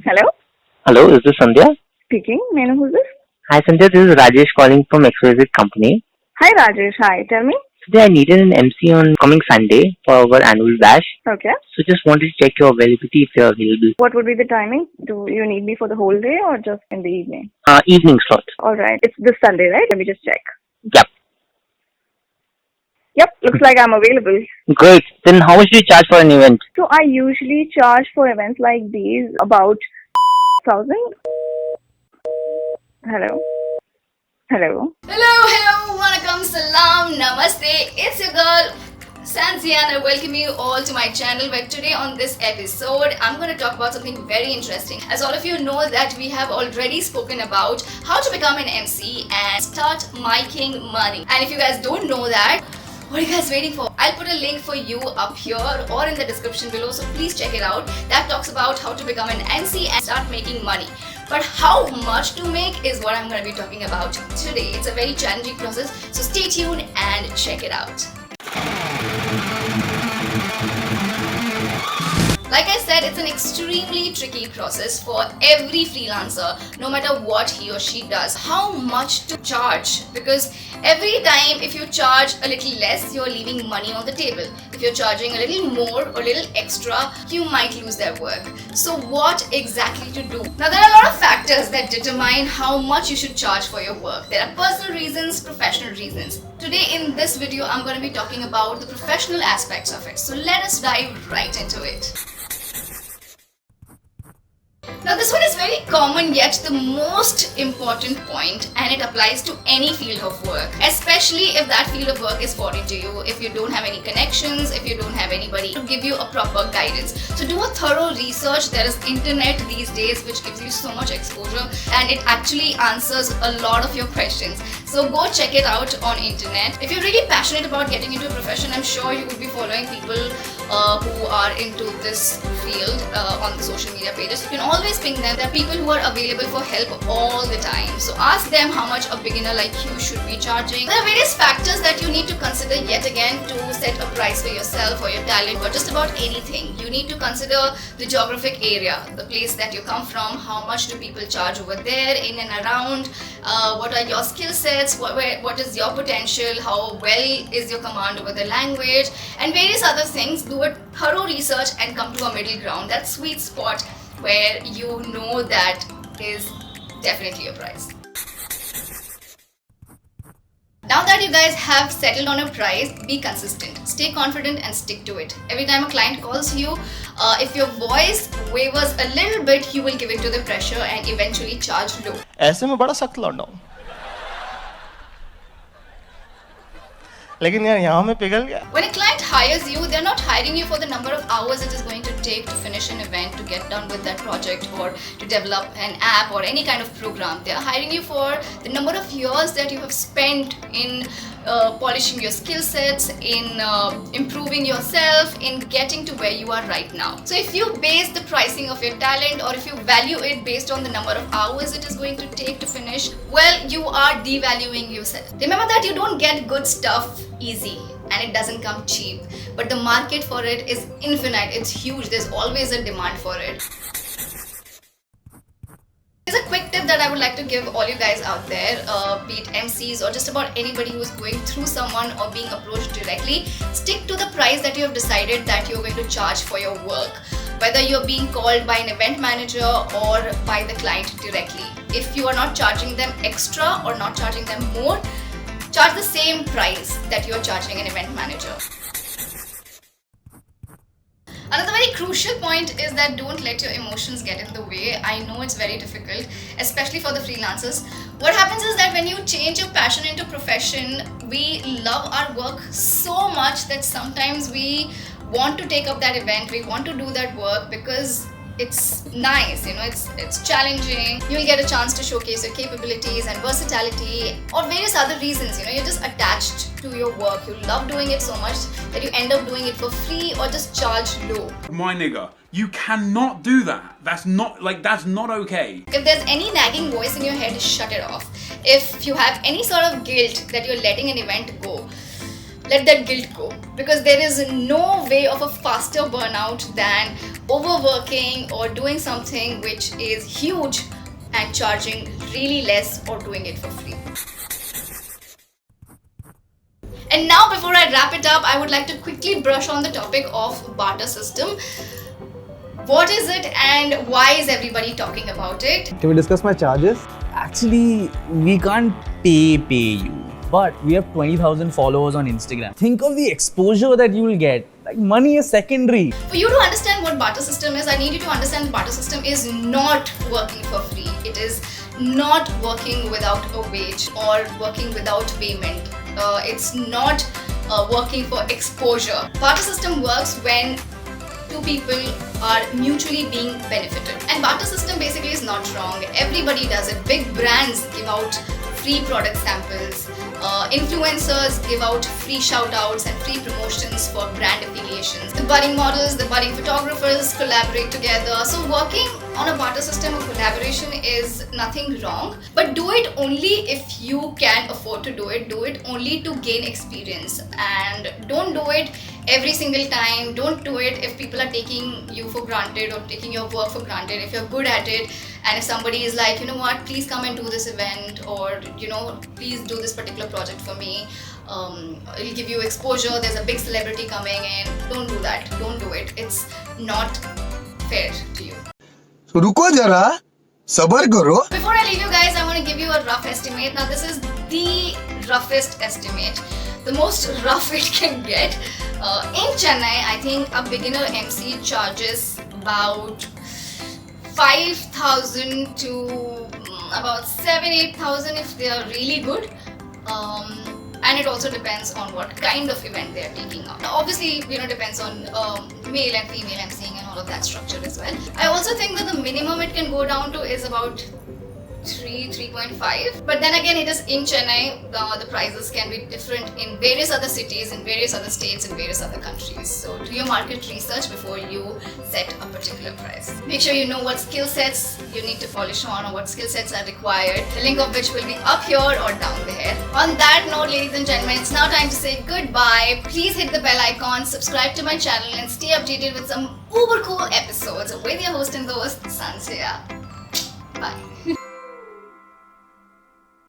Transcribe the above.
Hello? Hello, is this Sandhya? Speaking. May I know who's this? Hi Sandhya, this is Rajesh calling from XYZ company. Hi, Rajesh. Hi. Tell me. Today I needed an MC on coming Sunday for our annual bash. Okay. So just wanted to check your availability if you're available. What would be the timing? Do you need me for the whole day or just in the evening? Evening slot. All right. It's this Sunday, right? Let me just check. Yep. Yep. Looks like I'm available. Great. Then how much do you charge for an event? So I usually charge for events like these about 1,000. Hello? Hello? Hello, Vanakkam, Salam, Namaste. It's your girl, Sanzia, and I welcome you all to my channel where today on this episode, I'm going to talk about something very interesting. As all of you know that we have already spoken about how to become an MC and start making money. And if you guys don't know that, what are you guys waiting for? I'll put a link for you up here or in the description below, so please check it out. That talks about how to become an MC and start making money. But how much to make is what I'm going to be talking about today. It's a very challenging process, so stay tuned and check it out. Like I said, it's an extremely tricky process for every freelancer, no matter what he or she does. How much to charge? Because every time if you charge a little less, you're leaving money on the table. If you're charging a little more or a little extra, you might lose their work. So what exactly to do? Now there are a lot of factors that determine how much you should charge for your work. There are personal reasons, professional reasons. Today in this video, I'm going to be talking about the professional aspects of it. So let us dive right into it. Now this one is very common yet the most important point, and it applies to any field of work, especially if that field of work is foreign to you, if you don't have any connections, if you don't have anybody to give you a proper guidance. So do a thorough research. There is internet these days which gives you so much exposure and it actually answers a lot of your questions. So go check it out on internet. If you're really passionate about getting into a profession, I'm sure you would be following people who are into this field on the social media pages. You can always ping them. There are people who are available for help all the time. So ask them how much a beginner like you should be charging. There are various factors that you need to consider yet again to set a price for yourself or your talent or just about anything. You need to consider the geographic area, the place that you come from, how much do people charge over there, in and around, what are your skill sets, what is your potential, how well is your command over the language, and various other things. Do a thorough research and come to a middle ground, that sweet spot where you know that is definitely your price. Now that you guys have settled on a price, be consistent, stay confident and stick to it. Every time a client calls you, if your voice wavers a little bit, you will give in to the pressure and eventually charge low. ऐसे में बड़ा सख्त लौंडा हूं, लेकिन यार यहाँ में पिघल गया. When a client hires you, they're not hiring you for the number of hours it is going to take to finish an event, to get done with that project, or to develop an app or any kind of program. They're hiring you for the number of years that you have spent in polishing your skill sets, in improving yourself, in getting to where you are right now. So if you base the pricing of your talent, or if you value it based on the number of hours it is going to take to finish, well, you are devaluing yourself. Remember that you don't get good stuff easy and it doesn't come cheap, but the market for it is infinite. It's huge. There's always a demand for it. Here's a quick tip that I would like to give all you guys out there, be it MCs or just about anybody who is going through someone or being approached directly. Stick to the price that you have decided that you're going to charge for your work, whether you're being called by an event manager or by the client directly. If you are not charging them extra or not charging them more, charge the same price that you're charging an event manager. Another very crucial point is that don't let your emotions get in the way. I know it's very difficult, especially for the freelancers. What happens is that when you change your passion into profession, we love our work so much that sometimes we want to take up that event, we want to do that work because it's nice, it's challenging. You'll get a chance to showcase your capabilities and versatility, or various other reasons. You're just attached to your work. You love doing it so much that you end up doing it for free or just charge low. My nigga, you cannot do that. That's not okay. If there's any nagging voice in your head, shut it off. If you have any sort of guilt that you're letting an event go, let that guilt go, because there is no way of a faster burnout than overworking or doing something which is huge and charging really less or doing it for free. And now, before I wrap it up, I would like to quickly brush on the topic of barter system. What is it and why is everybody talking about it? Can we discuss my charges? Actually, we can't pay you, but we have 20,000 followers on Instagram. Think of the exposure that you will get. Like, money is secondary. For you to understand what barter system is, I need you to understand the barter system is not working for free. It is not working without a wage or working without payment. It's not working for exposure. Barter system works when two people are mutually being benefited. And barter system basically is not wrong. Everybody does it. Big brands give out free product samples. Influencers give out free shout outs and free promotions for brand affiliations. The budding models, the budding photographers collaborate together. So working on a barter system of collaboration is nothing wrong, but do it only if you can afford to do it. Do it only to gain experience, and don't do it every single time. Don't do it if people are taking you for granted or taking your work for granted. If you're good at it, and if somebody is like, you know what, please come and do this event, or you know, please do this particular project for me, it'll give you exposure, there's a big celebrity coming in, don't do that. Don't do it. It's not fair to you. रुको जरा सबर करो. Before I leave you guys, I want to give you a rough estimate. Now this is the roughest estimate, the most rough it can get. In Chennai, I think a beginner MC charges about 5,000 to about 7,000-8,000 if they are really good. And it also depends on what kind of event they are taking up. Now, obviously, you know, depends on male and female emceeing and all of that structure as well. I also think that the minimum it can go down to is about 3.5. But then again, it is in Chennai. The prices can be different in various other cities, in various other states, in various other countries. So do your market research before you set a particular price. Make sure you know what skill sets you need to polish on or what skill sets are required. The link of which will be up here or down there. On that note, ladies and gentlemen, it's now time to say goodbye. Please hit the bell icon, subscribe to my channel, and stay updated with some uber cool episodes with your host and host, Sanjaya. Bye.